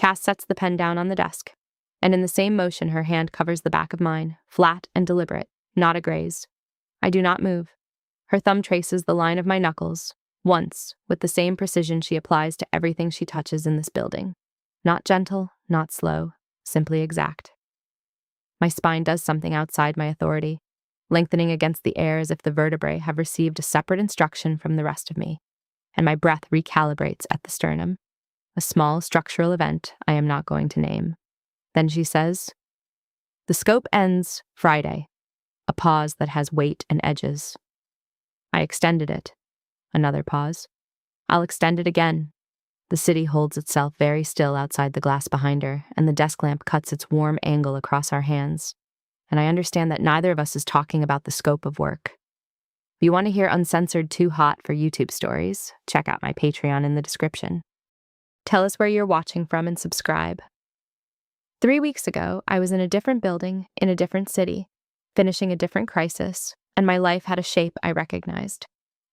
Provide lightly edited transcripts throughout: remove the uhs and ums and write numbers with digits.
Cass sets the pen down on the desk, and in the same motion her hand covers the back of mine, flat and deliberate, not a graze. I do not move. Her thumb traces the line of my knuckles, once, with the same precision she applies to everything she touches in this building. Not gentle, not slow, simply exact. My spine does something outside my authority, lengthening against the air as if the vertebrae have received a separate instruction from the rest of me, and my breath recalibrates at the sternum. A small structural event I am not going to name. Then she says, "The scope ends Friday." A pause that has weight and edges. I extended it. Another pause. I'll extend it again. The city holds itself very still outside the glass behind her, and the desk lamp cuts its warm angle across our hands. And I understand that neither of us is talking about the scope of work. If you want to hear uncensored too hot for YouTube stories, check out my Patreon in the description. Tell us where you're watching from and subscribe. 3 weeks ago, I was in a different building, in a different city, finishing a different crisis, and my life had a shape I recognized.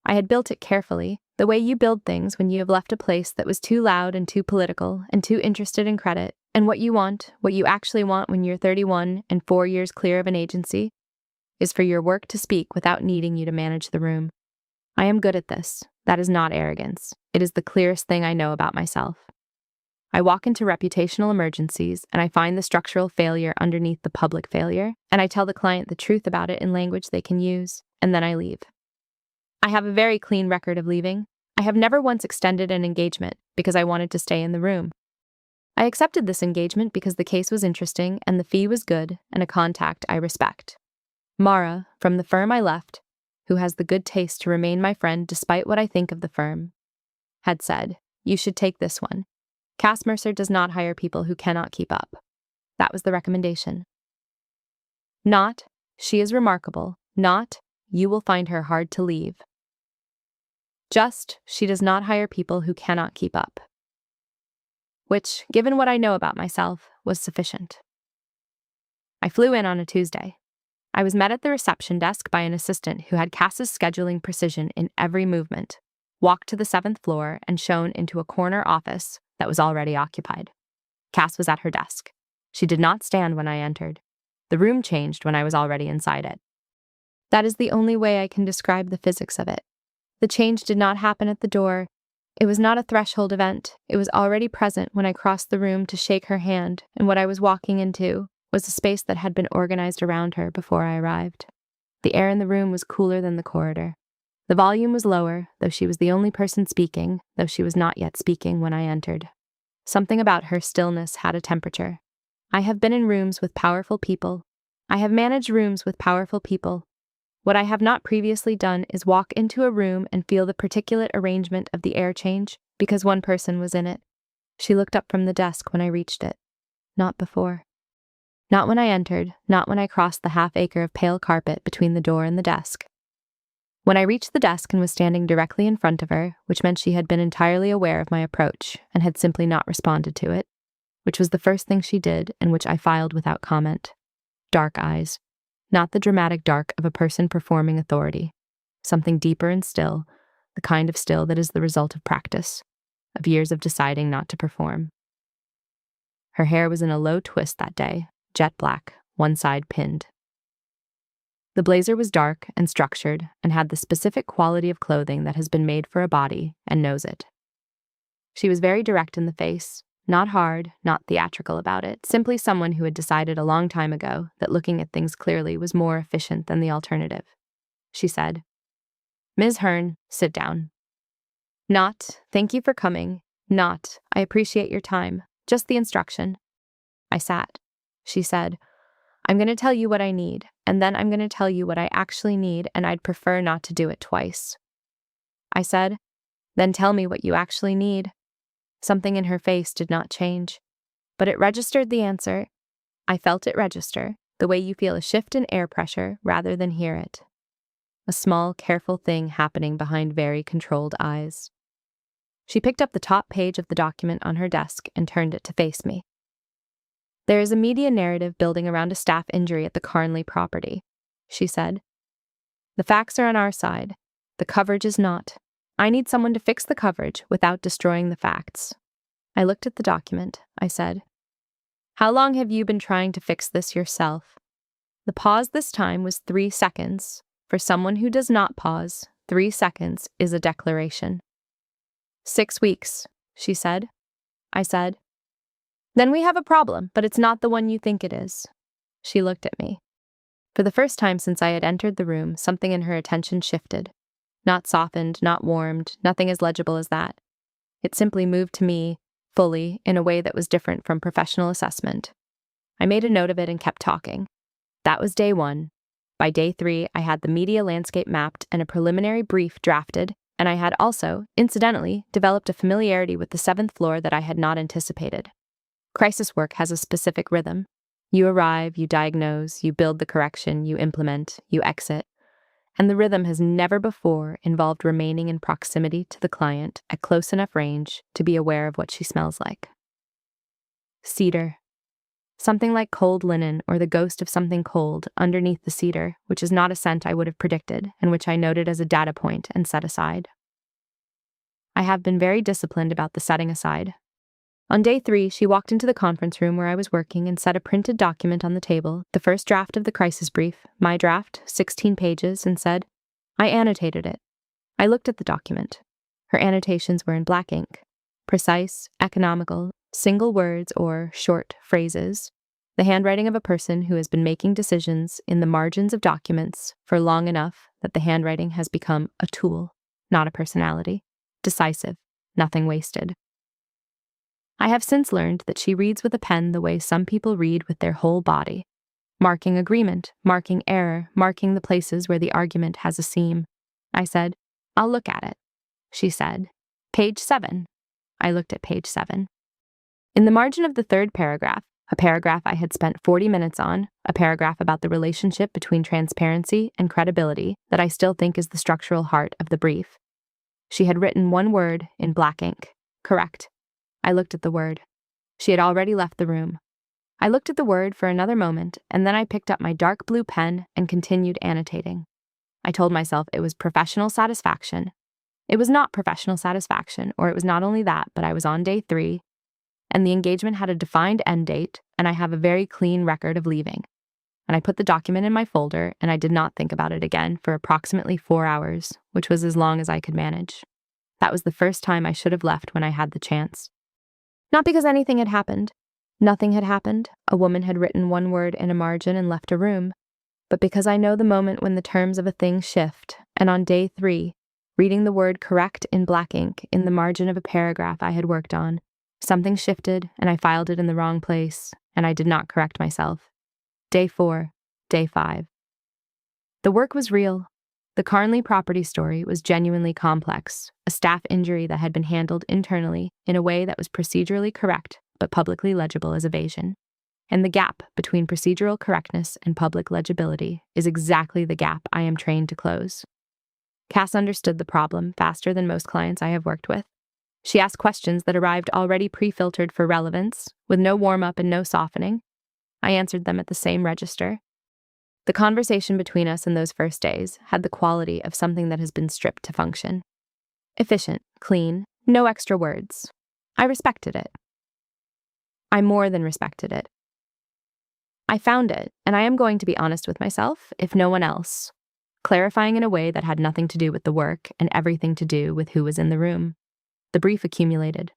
I had built it carefully, the way you build things when you have left a place that was too loud and too political and too interested in credit, and what you actually want when you're 31 and 4 years clear of an agency, is for your work to speak without needing you to manage the room. I am good at this. That is not arrogance. It is the clearest thing I know about myself. I walk into reputational emergencies, and I find the structural failure underneath the public failure, and I tell the client the truth about it in language they can use, and then I leave. I have a very clean record of leaving. I have never once extended an engagement because I wanted to stay in the room. I accepted this engagement because the case was interesting and the fee was good and a contact I respect. Mara, from the firm I left, who has the good taste to remain my friend despite what I think of the firm, had said, "You should take this one. Cass Mercer does not hire people who cannot keep up." That was the recommendation. Not, "She is remarkable." Not, "You will find her hard to leave." Just, "She does not hire people who cannot keep up." Which, given what I know about myself, was sufficient. I flew in on a Tuesday. I was met at the reception desk by an assistant who had Cass's scheduling precision in every movement, walked to the 7th floor, and shown into a corner office that was already occupied. Cass was at her desk. She did not stand when I entered. The room changed when I was already inside it. That is the only way I can describe the physics of it. The change did not happen at the door. It was not a threshold event. It was already present when I crossed the room to shake her hand, and what I was walking into was a space that had been organized around her before I arrived. The air in the room was cooler than the corridor. The volume was lower, though she was the only person speaking, though she was not yet speaking when I entered. Something about her stillness had a temperature. I have been in rooms with powerful people. I have managed rooms with powerful people. What I have not previously done is walk into a room and feel the particulate arrangement of the air change because one person was in it. She looked up from the desk when I reached it. Not before. Not when I entered, not when I crossed the half-acre of pale carpet between the door and the desk. When I reached the desk and was standing directly in front of her, which meant she had been entirely aware of my approach and had simply not responded to it, which was the first thing she did and which I filed without comment. Dark eyes. Not the dramatic dark of a person performing authority. Something deeper and still, the kind of still that is the result of practice, of years of deciding not to perform. Her hair was in a low twist that day, jet black, one side pinned. The blazer was dark and structured and had the specific quality of clothing that has been made for a body and knows it. She was very direct in the face, not hard, not theatrical about it, simply someone who had decided a long time ago that looking at things clearly was more efficient than the alternative. She said, "Ms. Hearn, sit down." Not, "Thank you for coming." Not, "I appreciate your time." Just the instruction. I sat. She said, "I'm going to tell you what I need, and then I'm going to tell you what I actually need, and I'd prefer not to do it twice." I said, "Then tell me what you actually need." Something in her face did not change, but it registered the answer. I felt it register, the way you feel a shift in air pressure rather than hear it. A small, careful thing happening behind very controlled eyes. She picked up the top page of the document on her desk and turned it to face me. "There is a media narrative building around a staff injury at the Carnley property," she said. "The facts are on our side. The coverage is not. I need someone to fix the coverage without destroying the facts." I looked at the document. I said, "How long have you been trying to fix this yourself?" The pause this time was 3 seconds. For someone who does not pause, 3 seconds is a declaration. 6 weeks, she said. I said, "Then we have a problem, but it's not the one you think it is." She looked at me. For the first time since I had entered the room, something in her attention shifted. Not softened, not warmed, nothing as legible as that. It simply moved to me, fully, in a way that was different from professional assessment. I made a note of it and kept talking. That was day 1. By day 3, I had the media landscape mapped and a preliminary brief drafted, and I had also, incidentally, developed a familiarity with the 7th floor that I had not anticipated. Crisis work has a specific rhythm. You arrive, you diagnose, you build the correction, you implement, you exit. And the rhythm has never before involved remaining in proximity to the client at close enough range to be aware of what she smells like. Cedar. Something like cold linen or the ghost of something cold underneath the cedar, which is not a scent I would have predicted and which I noted as a data point and set aside. I have been very disciplined about the setting aside. On day 3, she walked into the conference room where I was working and set a printed document on the table, the first draft of the crisis brief, my draft, 16 pages, and said, "I annotated it." I looked at the document. Her annotations were in black ink. Precise, economical, single words or short phrases, the handwriting of a person who has been making decisions in the margins of documents for long enough that the handwriting has become a tool, not a personality. Decisive, nothing wasted. I have since learned that she reads with a pen the way some people read with their whole body, marking agreement, marking error, marking the places where the argument has a seam. I said, "I'll look at it." She said, "Page 7. I looked at page 7. In the margin of the 3rd paragraph, a paragraph I had spent 40 minutes on, a paragraph about the relationship between transparency and credibility that I still think is the structural heart of the brief, she had written one word in black ink, "Correct." I looked at the word. She had already left the room. I looked at the word for another moment, and then I picked up my dark blue pen and continued annotating. I told myself it was professional satisfaction. It was not professional satisfaction, or it was not only that, but I was on day 3, and the engagement had a defined end date, and I have a very clean record of leaving. And I put the document in my folder, and I did not think about it again for approximately 4 hours, which was as long as I could manage. That was the first time I should have left when I had the chance. Not because anything had happened. Nothing had happened. A woman had written one word in a margin and left a room. But because I know the moment when the terms of a thing shift, and on day 3, reading the word "correct" in black ink in the margin of a paragraph I had worked on, something shifted and I filed it in the wrong place, and I did not correct myself. Day 4, day 5. The work was real. The Carnley property story was genuinely complex, a staff injury that had been handled internally in a way that was procedurally correct but publicly legible as evasion. And the gap between procedural correctness and public legibility is exactly the gap I am trained to close. Cass understood the problem faster than most clients I have worked with. She asked questions that arrived already pre-filtered for relevance, with no warm-up and no softening. I answered them at the same register. The conversation between us in those first days had the quality of something that has been stripped to function. Efficient, clean, no extra words. I respected it. I more than respected it. I found it, and I am going to be honest with myself, if no one else, clarifying in a way that had nothing to do with the work and everything to do with who was in the room. The brief accumulated,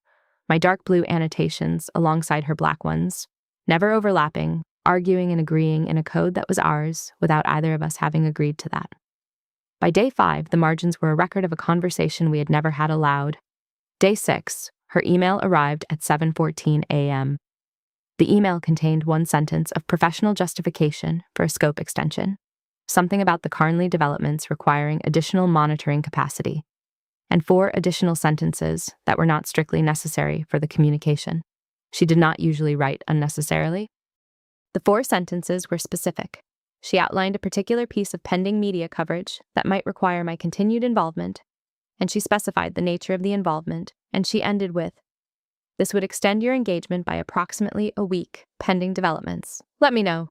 my dark blue annotations alongside her black ones, never overlapping, arguing and agreeing in a code that was ours without either of us having agreed to that. By day 5, the margins were a record of a conversation we had never had aloud. Day 6, her email arrived at 7:14 a.m. The email contained one sentence of professional justification for a scope extension, something about the Carnley developments requiring additional monitoring capacity, and 4 additional sentences that were not strictly necessary for the communication. She did not usually write unnecessarily. The 4 sentences were specific. She outlined a particular piece of pending media coverage that might require my continued involvement, and she specified the nature of the involvement, and she ended with, "This would extend your engagement by approximately a week, pending developments. Let me know."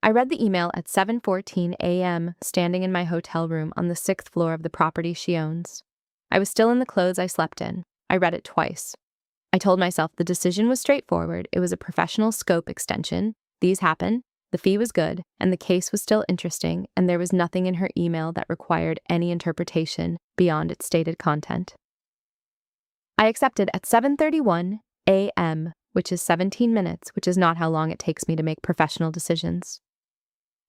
I read the email at 7:14 a.m., standing in my hotel room on the 6th floor of the property she owns. I was still in the clothes I slept in. I read it twice. I told myself the decision was straightforward. It was a professional scope extension. These happen. The fee was good, and the case was still interesting, and there was nothing in her email that required any interpretation beyond its stated content. I accepted at 7:31 a.m., which is 17 minutes, which is not how long it takes me to make professional decisions.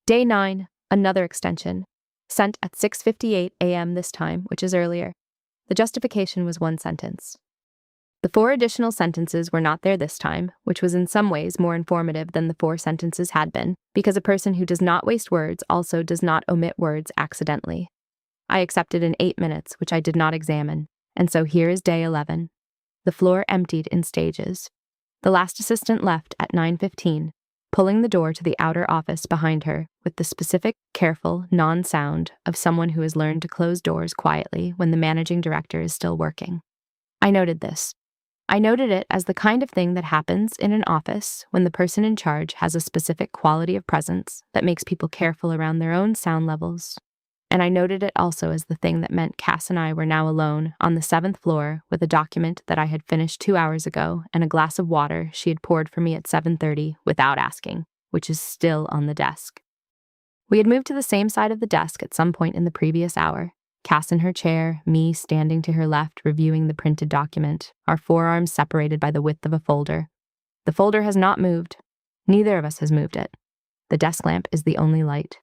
Day 9, another extension, sent at 6:58 a.m. this time, which is earlier. The justification was one sentence. The 4 additional sentences were not there this time, which was in some ways more informative than the 4 sentences had been, because a person who does not waste words also does not omit words accidentally. I accepted in 8 minutes, which I did not examine, and so here is day 11. The floor emptied in stages. The last assistant left at 9:15, pulling the door to the outer office behind her with the specific, careful, non-sound of someone who has learned to close doors quietly when the managing director is still working. I noted this. I noted it as the kind of thing that happens in an office when the person in charge has a specific quality of presence that makes people careful around their own sound levels. And I noted it also as the thing that meant Cass and I were now alone on the 7th floor with a document that I had finished 2 hours ago and a glass of water she had poured for me at 7:30 without asking, which is still on the desk. We had moved to the same side of the desk at some point in the previous hour. Cass in her chair, me standing to her left reviewing the printed document, our forearms separated by the width of a folder. The folder has not moved. Neither of us has moved it. The desk lamp is the only light.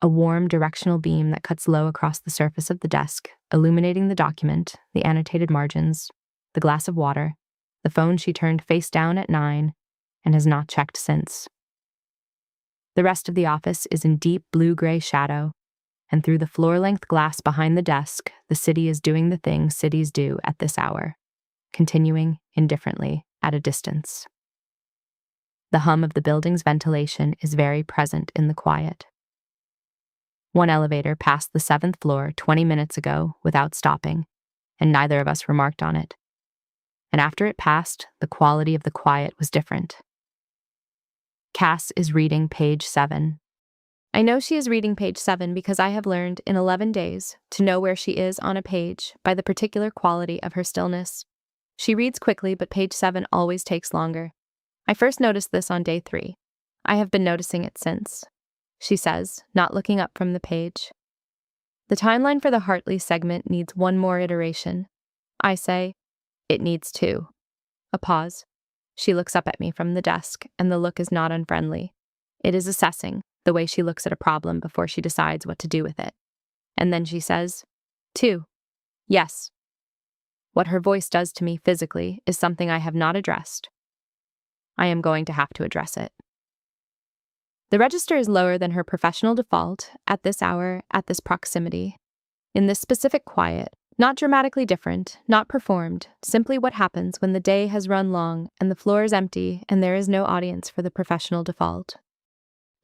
A warm directional beam that cuts low across the surface of the desk, illuminating the document, the annotated margins, the glass of water, the phone she turned face down at 9 and has not checked since. The rest of the office is in deep blue-gray shadow, and through the floor-length glass behind the desk, the city is doing the things cities do at this hour, continuing indifferently at a distance. The hum of the building's ventilation is very present in the quiet. One elevator passed the 7th floor 20 minutes ago without stopping, and neither of us remarked on it. And after it passed, the quality of the quiet was different. Cass is reading page 7. I know she is reading page 7 because I have learned in 11 days to know where she is on a page by the particular quality of her stillness. She reads quickly, but page 7 always takes longer. I first noticed this on day 3. I have been noticing it since. She says, not looking up from the page. The timeline for the Hartley segment needs one more iteration. I say, it needs 2. A pause. She looks up at me from the desk, and the look is not unfriendly. It is assessing, the way she looks at a problem before she decides what to do with it. And then she says, 2. Yes. What her voice does to me physically is something I have not addressed. I am going to have to address it. The register is lower than her professional default, at this hour, at this proximity. In this specific quiet, not dramatically different, not performed, simply what happens when the day has run long and the floor is empty and there is no audience for the professional default.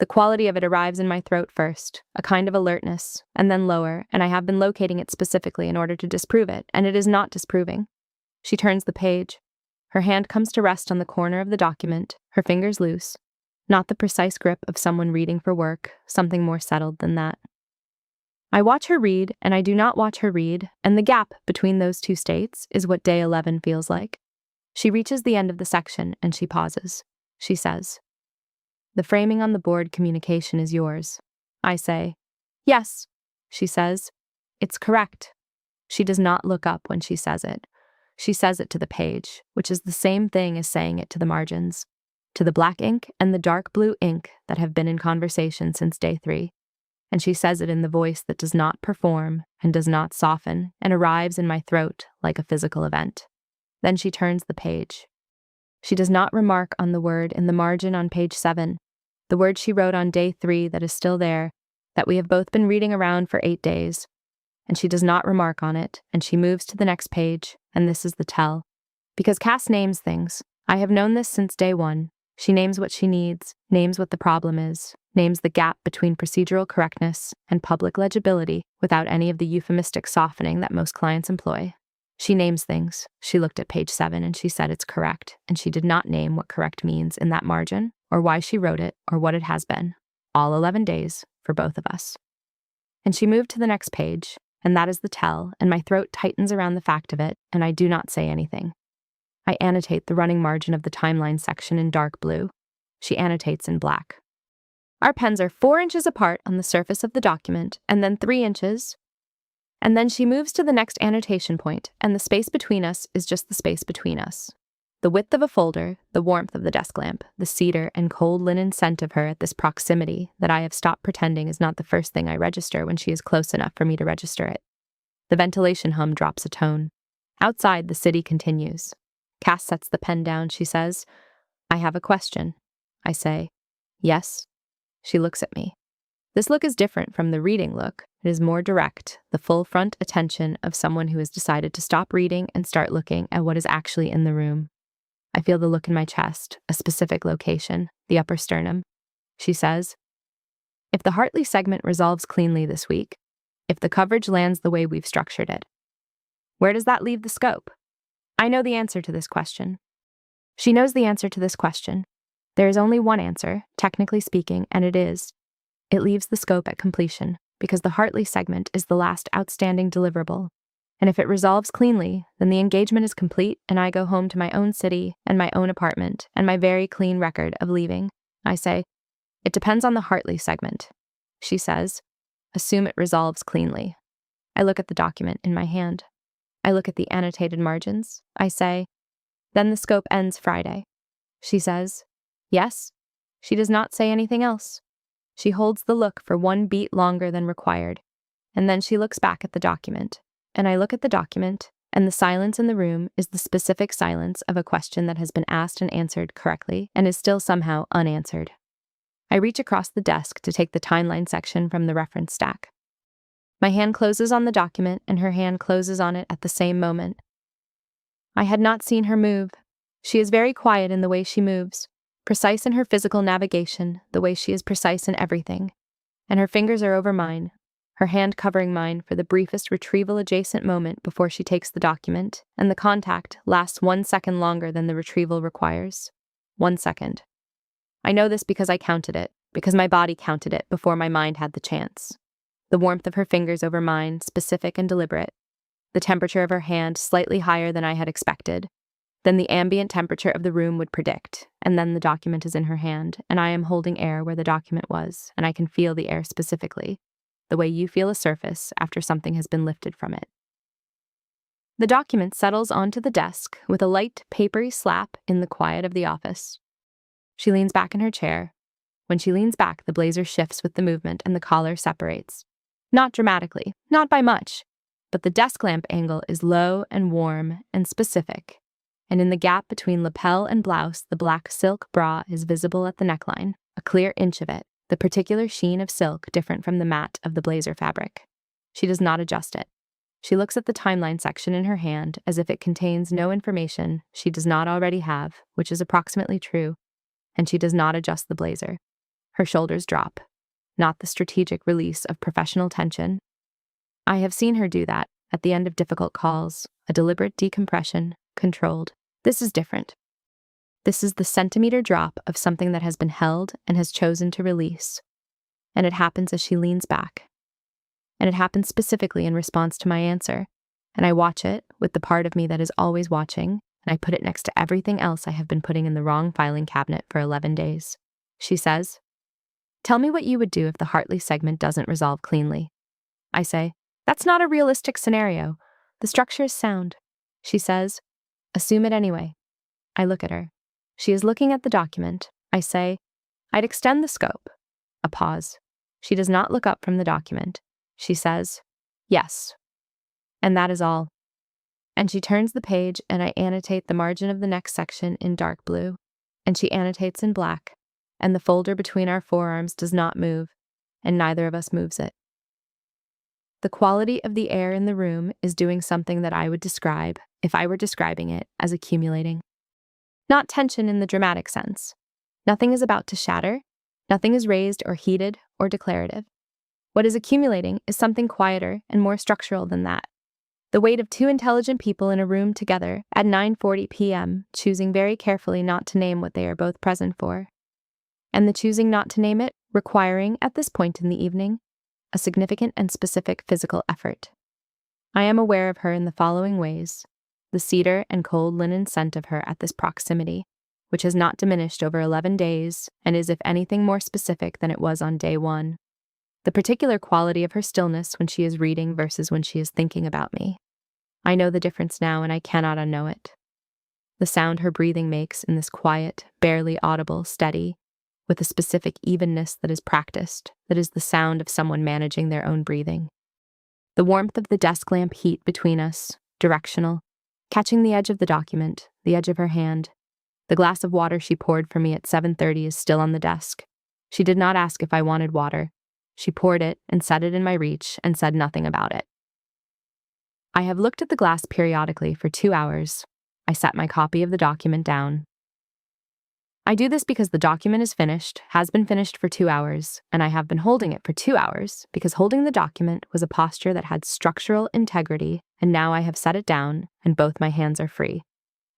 The quality of it arrives in my throat first, a kind of alertness, and then lower, and I have been locating it specifically in order to disprove it, and it is not disproving. She turns the page. Her hand comes to rest on the corner of the document, her fingers loose. Not the precise grip of someone reading for work, something more settled than that. I watch her read, and I do not watch her read, and the gap between those two states is what day 11 feels like. She reaches the end of the section, and she pauses. She says, "The framing on the board communication is yours." I say, "Yes," she says. "It's correct." She does not look up when she says it. She says it to the page, which is the same thing as saying it to the margins, to the black ink and the dark blue ink that have been in conversation since day 3. And she says it in the voice that does not perform and does not soften and arrives in my throat like a physical event. Then she turns the page. She does not remark on the word in the margin on page 7, the word she wrote on day 3 that is still there, that we have both been reading around for 8 days. And she does not remark on it, and she moves to the next page, and this is the tell. Because Cass names things. I have known this since day 1. She names what she needs, names what the problem is, names the gap between procedural correctness and public legibility without any of the euphemistic softening that most clients employ. She names things. She looked at page 7 and she said it's correct, and she did not name what correct means in that margin, or why she wrote it, or what it has been. All 11 days for both of us. And she moved to the next page, and that is the tell, and my throat tightens around the fact of it, and I do not say anything. I annotate the running margin of the timeline section in dark blue. She annotates in black. Our pens are 4 inches apart on the surface of the document, and then 3 inches. And then she moves to the next annotation point, and the space between us is just the space between us. The width of a folder, the warmth of the desk lamp, the cedar and cold linen scent of her at this proximity that I have stopped pretending is not the first thing I register when she is close enough for me to register it. The ventilation hum drops a tone. Outside, the city continues. Cass sets the pen down, she says. I have a question. I say, yes. She looks at me. This look is different from the reading look. It is more direct, the full front attention of someone who has decided to stop reading and start looking at what is actually in the room. I feel the look in my chest, a specific location, the upper sternum. She says, if the Hartley segment resolves cleanly this week, if the coverage lands the way we've structured it, where does that leave the scope? I know the answer to this question. She knows the answer to this question. There is only one answer, technically speaking, and it leaves the scope at completion, because the Hartley segment is the last outstanding deliverable. And if it resolves cleanly, then the engagement is complete and I go home to my own city and my own apartment and my very clean record of leaving. I say, it depends on the Hartley segment. She says, assume it resolves cleanly. I look at the document in my hand. I look at the annotated margins. I say, then the scope ends Friday. She says, yes. She does not say anything else. She holds the look for 1 beat longer than required, and then she looks back at the document. And I look at the document, and the silence in the room is the specific silence of a question that has been asked and answered correctly and is still somehow unanswered. I reach across the desk to take the timeline section from the reference stack. My hand closes on the document, and her hand closes on it at the same moment. I had not seen her move. She is very quiet in the way she moves, precise in her physical navigation, the way she is precise in everything. And her fingers are over mine, her hand covering mine for the briefest retrieval-adjacent moment before she takes the document, and the contact lasts 1 second longer than the retrieval requires. 1 second. I know this because I counted it, because my body counted it before my mind had the chance. The warmth of her fingers over mine, specific and deliberate. The temperature of her hand slightly higher than I had expected, than the ambient temperature of the room would predict, and then the document is in her hand, and I am holding air where the document was, and I can feel the air specifically, the way you feel a surface after something has been lifted from it. The document settles onto the desk with a light, papery slap in the quiet of the office. She leans back in her chair. When she leans back, the blazer shifts with the movement and the collar separates. Not dramatically, not by much, but the desk lamp angle is low and warm and specific, and in the gap between lapel and blouse, the black silk bra is visible at the neckline, a clear inch of it, the particular sheen of silk different from the matte of the blazer fabric. She does not adjust it. She looks at the timeline section in her hand as if it contains no information she does not already have, which is approximately true, and she does not adjust the blazer. Her shoulders drop, not the strategic release of professional tension. I have seen her do that at the end of difficult calls, a deliberate decompression, controlled. This is different. This is the centimeter drop of something that has been held and has chosen to release. And it happens as she leans back. And it happens specifically in response to my answer. And I watch it with the part of me that is always watching, and I put it next to everything else I have been putting in the wrong filing cabinet for 11 days. She says, tell me what you would do if the Hartley segment doesn't resolve cleanly. I say, that's not a realistic scenario. The structure is sound. She says, assume it anyway. I look at her. She is looking at the document. I say, I'd extend the scope. A pause. She does not look up from the document. She says, yes. And that is all. And she turns the page, and I annotate the margin of the next section in dark blue, and she annotates in black, and the folder between our forearms does not move, and neither of us moves it. The quality of the air in the room is doing something that I would describe, if I were describing it, as accumulating. Not tension in the dramatic sense. Nothing is about to shatter. Nothing is raised or heated or declarative. What is accumulating is something quieter and more structural than that. The weight of 2 intelligent people in a room together at 9:40 p.m., choosing very carefully not to name what they are both present for. And the choosing not to name it requiring, at this point in the evening, a significant and specific physical effort. I am aware of her in the following ways. the cedar and cold linen scent of her at this proximity, which has not diminished over 11 days and is, if anything, more specific than it was on day 1. The particular quality of her stillness when she is reading versus when she is thinking about me. I know the difference now, and I cannot unknow it. The sound her breathing makes in this quiet, barely audible, steady, with a specific evenness that is practiced, that is the sound of someone managing their own breathing. The warmth of the desk lamp heat between us, directional, catching the edge of the document, the edge of her hand. The glass of water she poured for me at 7:30 is still on the desk. She did not ask if I wanted water. She poured it and set it in my reach and said nothing about it. I have looked at the glass periodically for 2 hours. I set my copy of the document down. I do this because the document is finished, has been finished for 2 hours, and I have been holding it for 2 hours because holding the document was a posture that had structural integrity, and now I have set it down and both my hands are free.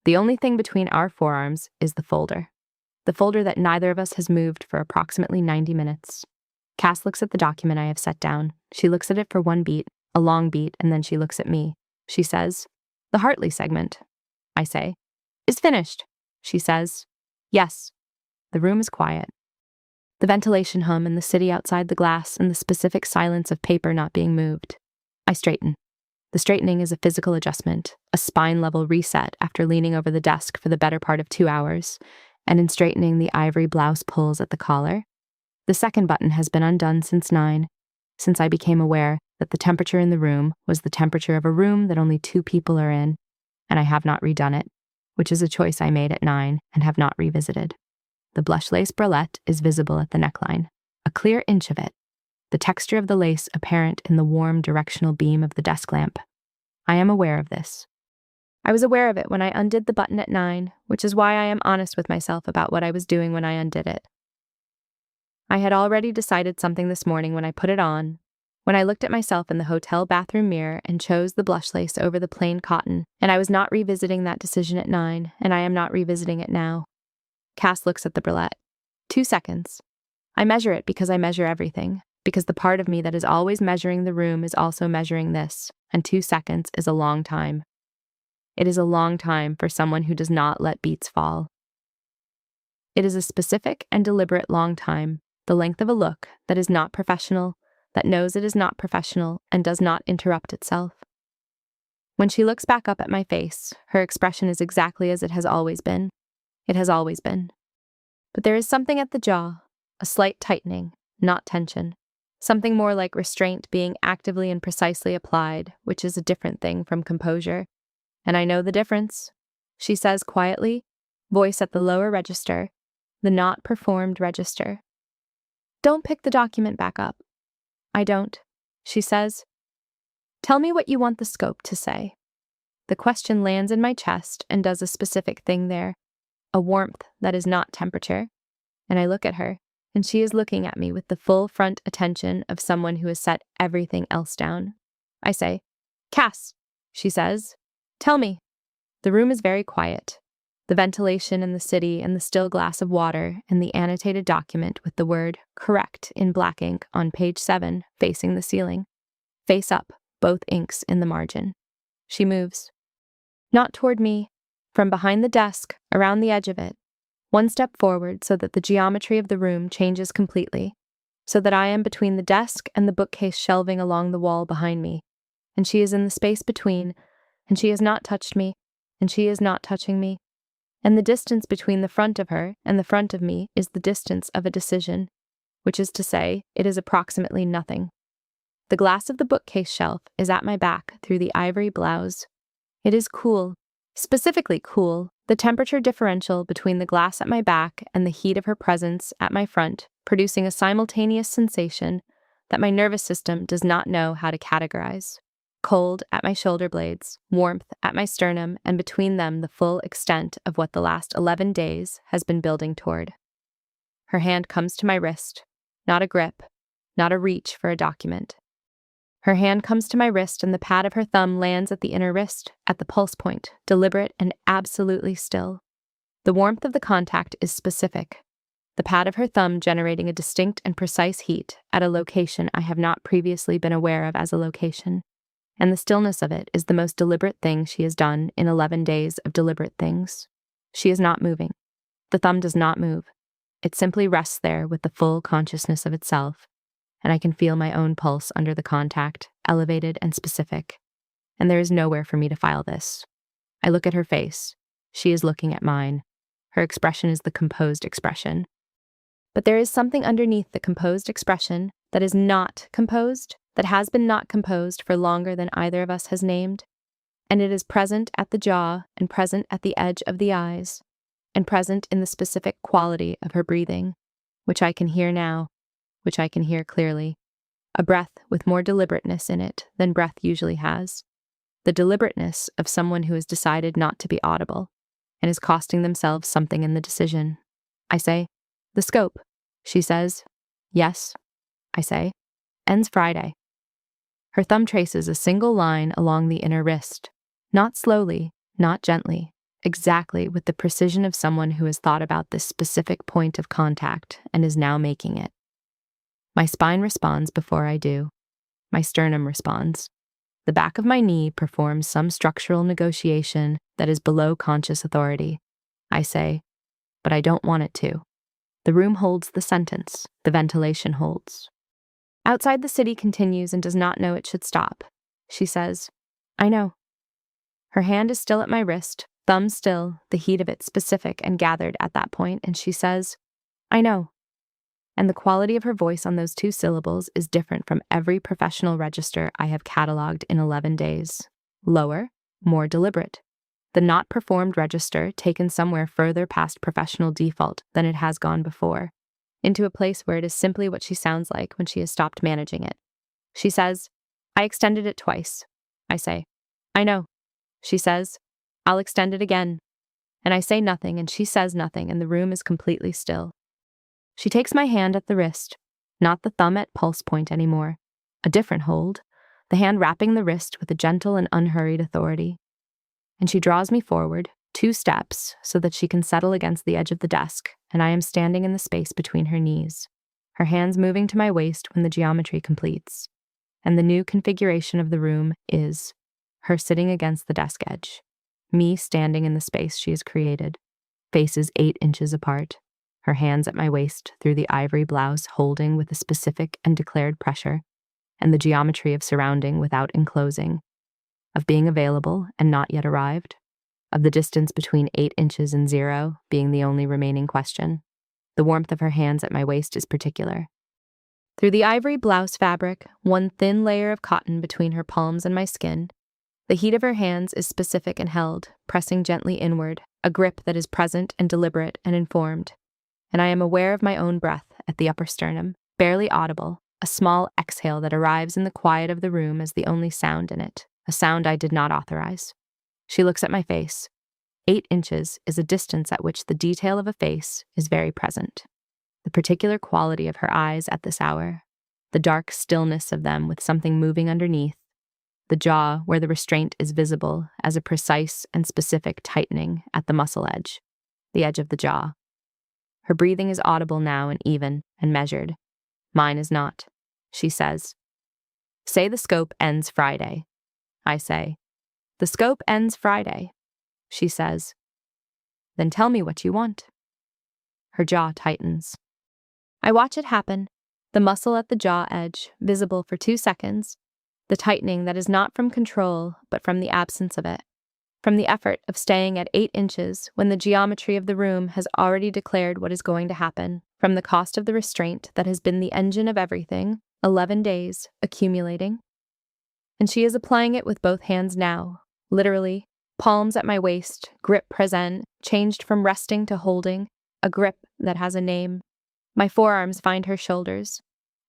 The only thing between our forearms is the folder that neither of us has moved for approximately 90 minutes. Cass looks at the document I have set down. She looks at it for one beat, a long beat, and then she looks at me. She says, "The Hartley segment," I say, "is finished." She says, "Yes." The room is quiet. The ventilation hum in the city outside the glass and the specific silence of paper not being moved. I straighten. The straightening is a physical adjustment, a spine-level reset after leaning over the desk for the better part of 2 hours, and in straightening the ivory blouse pulls at the collar. The second button has been undone since 9, since I became aware that the temperature in the room was the temperature of a room that only 2 people are in, and I have not redone it, which is a choice I made at 9 and have not revisited. The blush lace bralette is visible at the neckline, a clear inch of it, the texture of the lace apparent in the warm directional beam of the desk lamp. I am aware of this. I was aware of it when I undid the button at 9, which is why I am honest with myself about what I was doing when I undid it. I had already decided something this morning when I put it on, when I looked at myself in the hotel bathroom mirror and chose the blush lace over the plain cotton, and I was not revisiting that decision at 9, and I am not revisiting it now. Cass looks at the bralette. 2 seconds. I measure it because I measure everything, because the part of me that is always measuring the room is also measuring this, and 2 seconds is a long time. It is a long time for someone who does not let beats fall. It is a specific and deliberate long time, the length of a look that is not professional, that knows it is not professional and does not interrupt itself. When she looks back up at my face, her expression is exactly as it has always been. It has always been. But there is something at the jaw, a slight tightening, not tension, something more like restraint being actively and precisely applied, which is a different thing from composure. And I know the difference, she says quietly, voice at the lower register, the not performed register. Don't pick the document back up. I don't, she says. Tell me what you want the scope to say. The question lands in my chest and does a specific thing there, a warmth that is not temperature. And I look at her, and she is looking at me with the full front attention of someone who has set everything else down. I say, "Cass," she says, "tell me." The room is very quiet. The ventilation in the city and the still glass of water and the annotated document with the word "correct" in black ink on page 7 facing the ceiling. Face up, both inks in the margin. She moves. Not toward me, from behind the desk, around the edge of it. One step forward so that the geometry of the room changes completely, so that I am between the desk and the bookcase shelving along the wall behind me, and she is in the space between, and she has not touched me, and she is not touching me. And the distance between the front of her and the front of me is the distance of a decision, which is to say, it is approximately nothing. The glass of the bookcase shelf is at my back through the ivory blouse. It is cool, specifically cool, the temperature differential between the glass at my back and the heat of her presence at my front, producing a simultaneous sensation that my nervous system does not know how to categorize. Cold at my shoulder blades, warmth at my sternum, and between them the full extent of what the last 11 days has been building toward. Her hand comes to my wrist, not a grip, not a reach for a document. Her hand comes to my wrist and the pad of her thumb lands at the inner wrist, at the pulse point, deliberate and absolutely still. The warmth of the contact is specific, the pad of her thumb generating a distinct and precise heat at a location I have not previously been aware of as a location. and the stillness of it is the most deliberate thing she has done in 11 days of deliberate things. She is not moving. The thumb does not move. It simply rests there with the full consciousness of itself, and I can feel my own pulse under the contact, elevated and specific. And there is nowhere for me to file this. I look at her face. She is looking at mine. Her expression is the composed expression. But there is something underneath the composed expression that is not composed, that has been not composed for longer than either of us has named, and it is present at the jaw and present at the edge of the eyes, and present in the specific quality of her breathing, which I can hear now, which I can hear clearly, a breath with more deliberateness in it than breath usually has, the deliberateness of someone who has decided not to be audible, and is costing themselves something in the decision. I say, "The scope." She says, "Yes." I say, "Ends Friday." Her thumb traces a single line along the inner wrist, not slowly, not gently, exactly with the precision of someone who has thought about this specific point of contact and is now making it. My spine responds before I do. My sternum responds. The back of my knee performs some structural negotiation that is below conscious authority. I say, but I don't want it to. The room holds the sentence. The ventilation holds. Outside, the city continues and does not know it should stop. She says, "I know." Her hand is still at my wrist, thumb still, the heat of it specific and gathered at that point, and she says, "I know." And the quality of her voice on those two syllables is different from every professional register I have cataloged in 11 days. Lower, more deliberate. The not performed register taken somewhere further past professional default than it has gone before, into a place where it is simply what she sounds like when she has stopped managing it. She says, "I extended it twice." I say, "I know." She says, "I'll extend it again." And I say nothing, and she says nothing, and the room is completely still. She takes my hand at the wrist, not the thumb at pulse point anymore. A different hold, the hand wrapping the wrist with a gentle and unhurried authority. And she draws me forward, 2 steps, so that she can settle against the edge of the desk, and I am standing in the space between her knees, her hands moving to my waist when the geometry completes. And the new configuration of the room is her sitting against the desk edge, me standing in the space she has created, faces 8 inches apart, her hands at my waist through the ivory blouse holding with a specific and declared pressure, and the geometry of surrounding without enclosing, of being available and not yet arrived, of the distance between 8 inches and 0 being the only remaining question. The warmth of her hands at my waist is particular. Through the ivory blouse fabric, one thin layer of cotton between her palms and my skin, the heat of her hands is specific and held, pressing gently inward, a grip that is present and deliberate and informed. And I am aware of my own breath at the upper sternum, barely audible, a small exhale that arrives in the quiet of the room as the only sound in it, a sound I did not authorize. She looks at my face. 8 inches is a distance at which the detail of a face is very present. The particular quality of her eyes at this hour, the dark stillness of them with something moving underneath, the jaw where the restraint is visible as a precise and specific tightening at the muscle edge, the edge of the jaw. Her breathing is audible now and even and measured. Mine is not. She says, "Say the scope ends Friday." I say, "The scope ends Friday." She says, "Then tell me what you want." Her jaw tightens. I watch it happen, the muscle at the jaw edge, visible for 2 seconds, the tightening that is not from control, but from the absence of it, from the effort of staying at 8 inches when the geometry of the room has already declared what is going to happen, from the cost of the restraint that has been the engine of everything, 11 days, accumulating. And she is applying it with both hands now, literally, palms at my waist, grip present, changed from resting to holding, a grip that has a name. My forearms find her shoulders.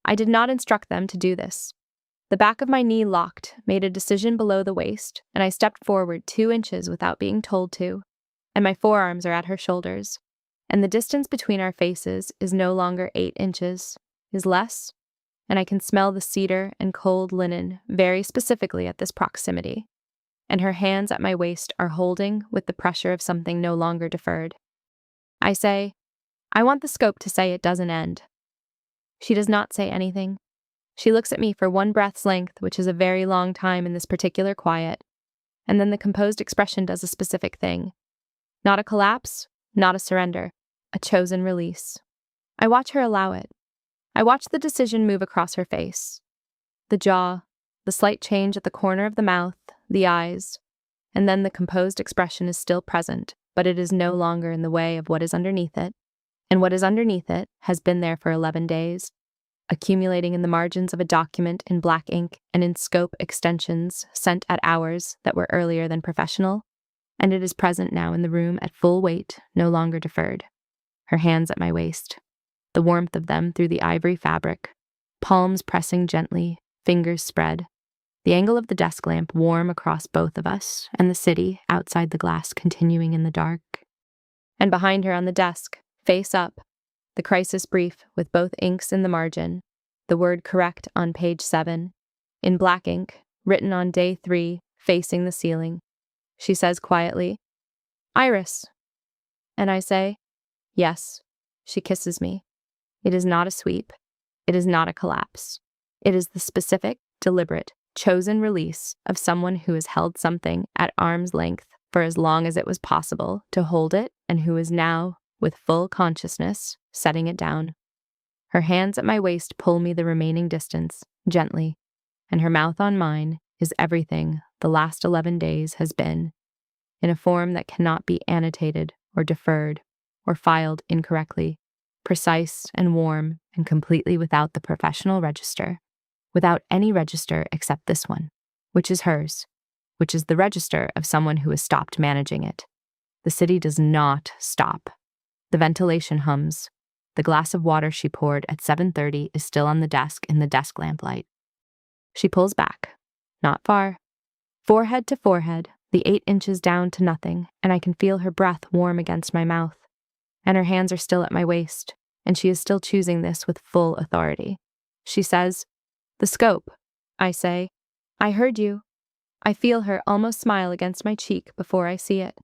I did not instruct them to do this. The back of my knee locked, made a decision below the waist, and I stepped forward 2 inches without being told to, and my forearms are at her shoulders, and the distance between our faces is no longer 8 inches, is less, and I can smell the cedar and cold linen very specifically at this proximity, and her hands at my waist are holding with the pressure of something no longer deferred. I say, "I want the scope to say it doesn't end." She does not say anything. She looks at me for one breath's length, which is a very long time in this particular quiet, and then the composed expression does a specific thing. Not a collapse, not a surrender, a chosen release. I watch her allow it. I watch the decision move across her face. The jaw, the slight change at the corner of the mouth, the eyes, and then the composed expression is still present, but it is no longer in the way of what is underneath it. And what is underneath it has been there for 11 days, accumulating in the margins of a document in black ink and in scope extensions sent at hours that were earlier than professional, and it is present now in the room at full weight, no longer deferred. Her hands at my waist, the warmth of them through the ivory fabric, palms pressing gently, fingers spread, the angle of the desk lamp warm across both of us, and the city outside the glass continuing in the dark. And behind her on the desk, face up, the crisis brief with both inks in the margin, the word correct on page 7, in black ink, written on day 3, facing the ceiling. She says quietly, "Iris." And I say, "Yes." She kisses me. It is not a sweep. It is not a collapse. It is the specific, deliberate, chosen release of someone who has held something at arm's length for as long as it was possible to hold it and who is now, with full consciousness, setting it down. Her hands at my waist pull me the remaining distance, gently, and her mouth on mine is everything the last 11 days has been, in a form that cannot be annotated or deferred or filed incorrectly, precise and warm and completely without the professional register, without any register except this one, which is hers, which is the register of someone who has stopped managing it. The city does not stop. The ventilation hums. The glass of water she poured at 7:30 is still on the desk in the desk lamplight. She pulls back. Not far. Forehead to forehead, the 8 inches down to nothing, and I can feel her breath warm against my mouth. And her hands are still at my waist, and she is still choosing this with full authority. She says, "The scope." I say, "I heard you." I feel her almost smile against my cheek before I see it.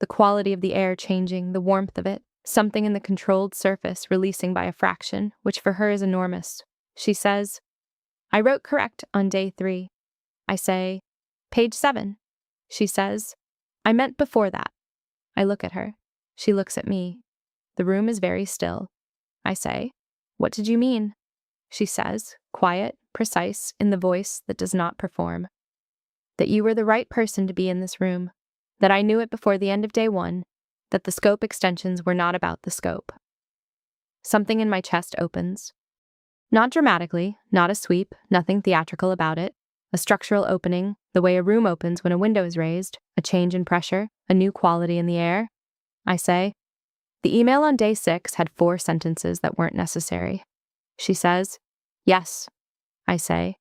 The quality of the air changing, the warmth of it, something in the controlled surface releasing by a fraction, which for her is enormous. She says, "I wrote correct on day 3. I say, "Page 7. She says, "I meant before that." I look at her. She looks at me. The room is very still. I say, "What did you mean?" She says, quiet, precise, in the voice that does not perform, "That you were the right person to be in this room, that I knew it before the end of day 1, that the scope extensions were not about the scope." Something in my chest opens. Not dramatically, not a sweep, nothing theatrical about it. A structural opening, the way a room opens when a window is raised, a change in pressure, a new quality in the air. I say, "The email on day 6 had 4 sentences that weren't necessary." She says, "Yes." I say,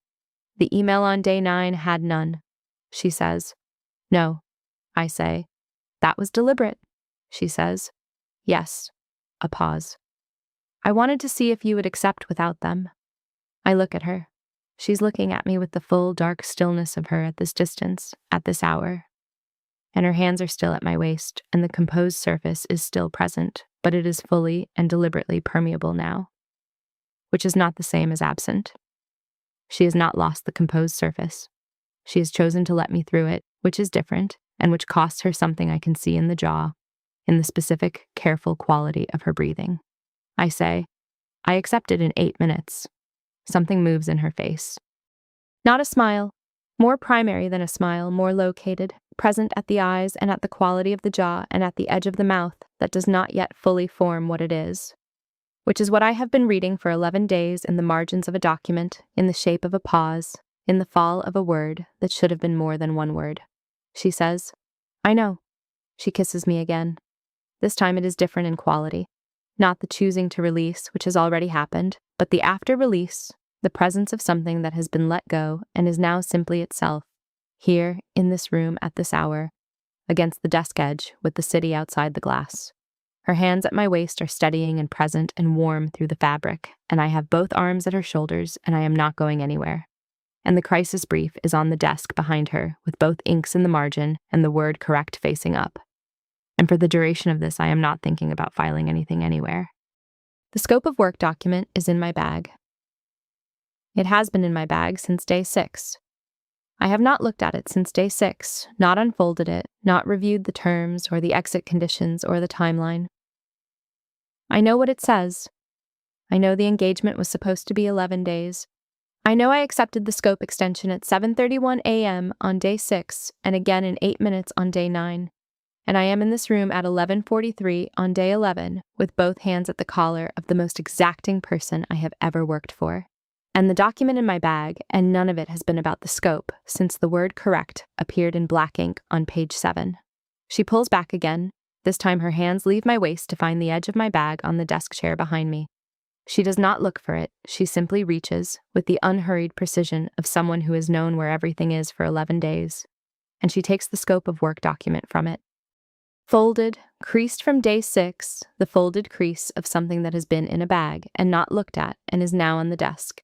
"The email on day 9 had none." She says, "No." I say, "That was deliberate." She says, "Yes." A pause. "I wanted to see if you would accept without them." I look at her. She's looking at me with the full dark stillness of her at this distance, at this hour. And her hands are still at my waist, and the composed surface is still present, but it is fully and deliberately permeable now, which is not the same as absent. She has not lost the composed surface. She has chosen to let me through it, which is different, and which costs her something I can see in the jaw, in the specific, careful quality of her breathing. I say, "I accept it in 8 minutes." Something moves in her face. Not a smile, more primary than a smile, more located, present at the eyes and at the quality of the jaw and at the edge of the mouth that does not yet fully form what it is, which is what I have been reading for 11 days in the margins of a document, in the shape of a pause, in the fall of a word that should have been more than one word. She says, "I know." She kisses me again. This time it is different in quality. Not the choosing to release, which has already happened, but the after release, the presence of something that has been let go and is now simply itself, here, in this room, at this hour, against the desk edge, with the city outside the glass. Her hands at my waist are steadying and present and warm through the fabric, and I have both arms at her shoulders, and I am not going anywhere. And the crisis brief is on the desk behind her, with both inks in the margin and the word correct facing up. And for the duration of this, I am not thinking about filing anything anywhere. The scope of work document is in my bag. It has been in my bag since day 6. I have not looked at it since day 6, not unfolded it, not reviewed the terms or the exit conditions or the timeline. I know what it says. I know the engagement was supposed to be 11 days. I know I accepted the scope extension at 7:31 a.m. on day 6 and again in 8 minutes on day 9. And I am in this room at 11:43 on day 11 with both hands at the collar of the most exacting person I have ever worked for. And the document in my bag, and none of it has been about the scope, since the word correct appeared in black ink on page 7. She pulls back again. This time her hands leave my waist to find the edge of my bag on the desk chair behind me. She does not look for it. She simply reaches, with the unhurried precision of someone who has known where everything is for 11 days. And she takes the scope of work document from it. Folded, creased from day 6, the folded crease of something that has been in a bag and not looked at and is now on the desk.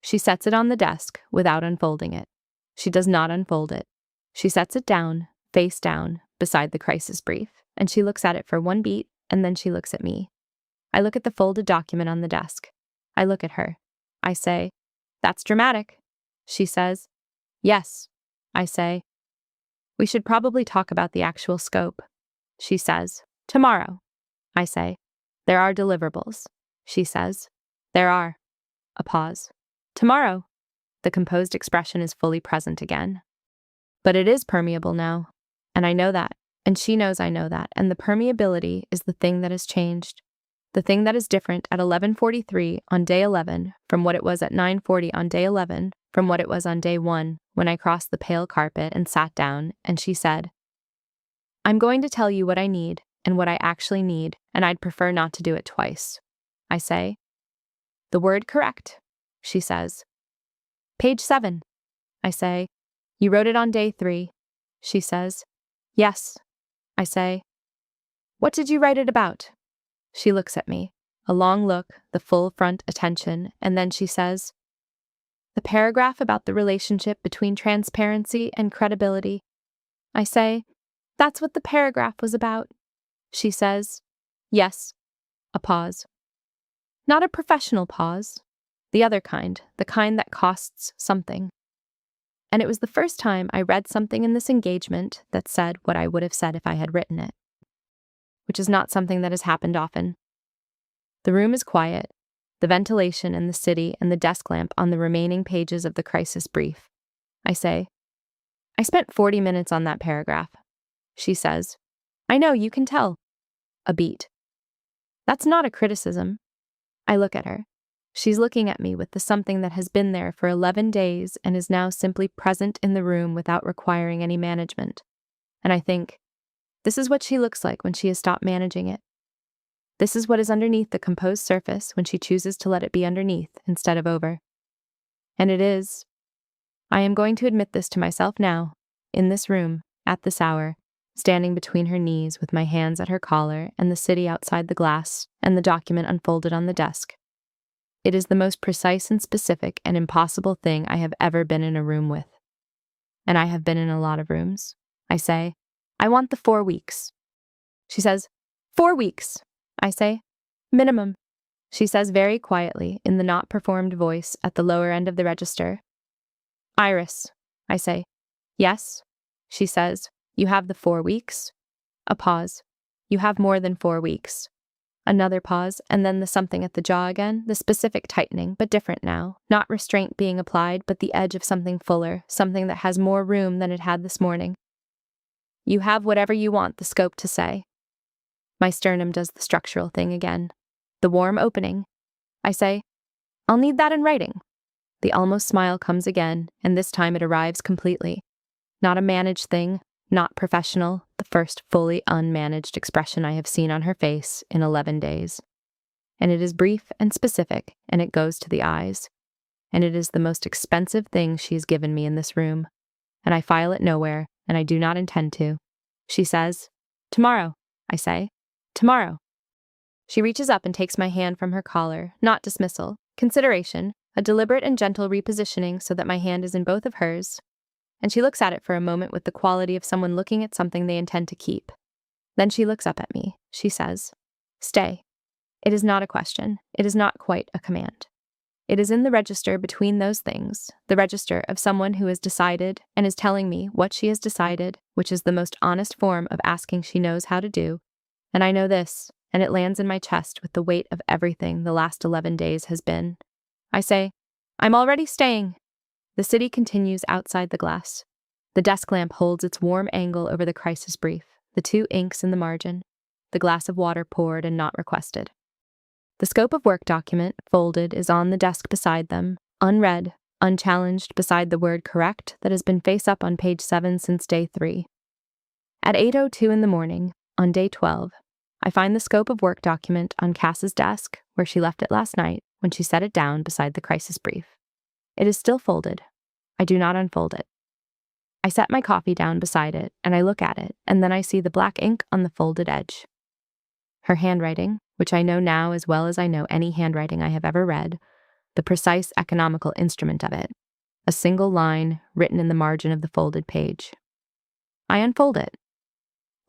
She sets it on the desk without unfolding it. She does not unfold it. She sets it down, face down, beside the crisis brief, and she looks at it for one beat, and then she looks at me. I look at the folded document on the desk. I look at her. I say, "That's dramatic." She says, "Yes." I say, "We should probably talk about the actual scope." She says, "Tomorrow." I say, "There are deliverables." She says, "There are." A pause. "Tomorrow." The composed expression is fully present again. But it is permeable now, and I know that, and she knows I know that, and the permeability is the thing that has changed. The thing that is different at 11:43 on day 11 from what it was at 9:40 on day 11 from what it was on day 1 when I crossed the pale carpet and sat down, and she said, "I'm going to tell you what I need and what I actually need, and I'd prefer not to do it twice." I say, "The word correct." She says, "Page 7. I say, "You wrote it on day 3. She says, "Yes." I say, "What did you write it about?" She looks at me, a long look, the full front attention, and then she says, "The paragraph about the relationship between transparency and credibility." I say, "That's what the paragraph was about." She says, "Yes." A pause. Not a professional pause. The other kind, the kind that costs something. And it was the first time I read something in this engagement that said what I would have said if I had written it, which is not something that has happened often. The room is quiet, the ventilation and the city and the desk lamp on the remaining pages of the crisis brief. I say, "I spent 40 minutes on that paragraph." She says, "I know, you can tell." A beat. That's not a criticism. I look at her. She's looking at me with the something that has been there for 11 days and is now simply present in the room without requiring any management. And I think, this is what she looks like when she has stopped managing it. This is what is underneath the composed surface when she chooses to let it be underneath instead of over. And it is. I am going to admit this to myself now, in this room, at this hour, standing between her knees with my hands at her collar and the city outside the glass and the document unfolded on the desk. It is the most precise and specific and impossible thing I have ever been in a room with. And I have been in a lot of rooms. I say, "I want the 4 weeks." She says, "4 weeks." I say, "Minimum." She says very quietly, in the not performed voice at the lower end of the register, "Iris." I say, "Yes." She says, "You have the 4 weeks." A pause. "You have more than 4 weeks." Another pause, and then the something at the jaw again, the specific tightening, but different now. Not restraint being applied, but the edge of something fuller, something that has more room than it had this morning. "You have whatever you want the scope to say." My sternum does the structural thing again. The warm opening. I say, "I'll need that in writing." The almost smile comes again, and this time it arrives completely. Not a managed thing, not professional, the first fully unmanaged expression I have seen on her face in 11 days. And it is brief and specific, and it goes to the eyes. And it is the most expensive thing she has given me in this room. And I file it nowhere, and I do not intend to. She says, "Tomorrow." I say, "Tomorrow." She reaches up and takes my hand from her collar, not dismissal, consideration, a deliberate and gentle repositioning so that my hand is in both of hers. And she looks at it for a moment with the quality of someone looking at something they intend to keep. Then she looks up at me. She says, "Stay." It is not a question. It is not quite a command. It is in the register between those things, the register of someone who has decided and is telling me what she has decided, which is the most honest form of asking she knows how to do. And I know this, and it lands in my chest with the weight of everything the last 11 days has been. I say, I'm already staying. The city continues outside the glass. The desk lamp holds its warm angle over the crisis brief, the 2 inks in the margin, the glass of water poured and not requested. The scope of work document, folded, is on the desk beside them, unread, unchallenged beside the word correct that has been face up on page 7 since day 3. At 8:02 in the morning, on day 12, I find the scope of work document on Cass's desk, where she left it last night when she set it down beside the crisis brief. It is still folded. I do not unfold it. I set my coffee down beside it, and I look at it, and then I see the black ink on the folded edge. Her handwriting, which I know now as well as I know any handwriting I have ever read, the precise economical instrument of it, a single line written in the margin of the folded page. I unfold it.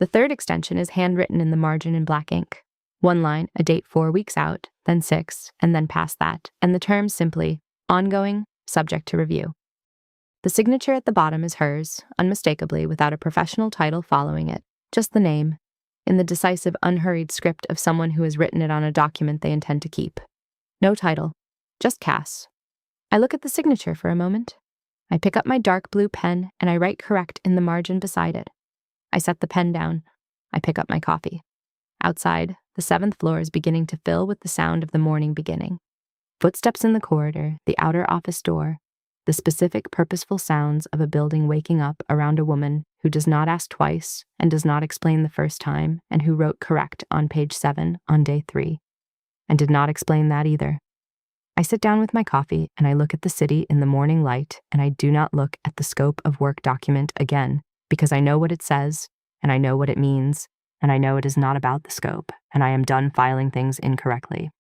The third extension is handwritten in the margin in black ink. 1 line, a date 4 weeks out, then 6, and then past that, and the terms simply, ongoing, subject to review. The signature at the bottom is hers, unmistakably, without a professional title following it, just the name, in the decisive, unhurried script of someone who has written it on a document they intend to keep. No title, just Cass. I look at the signature for a moment. I pick up my dark blue pen and I write correct in the margin beside it. I set the pen down. I pick up my coffee. Outside, the 7th floor is beginning to fill with the sound of the morning beginning. Footsteps in the corridor, the outer office door, the specific, purposeful sounds of a building waking up around a woman who does not ask twice and does not explain the first time and who wrote correct on page 7 on day 3, and did not explain that either. I sit down with my coffee and I look at the city in the morning light, and I do not look at the scope of work document again because I know what it says and I know what it means, and I know it is not about the scope, and I am done filing things incorrectly.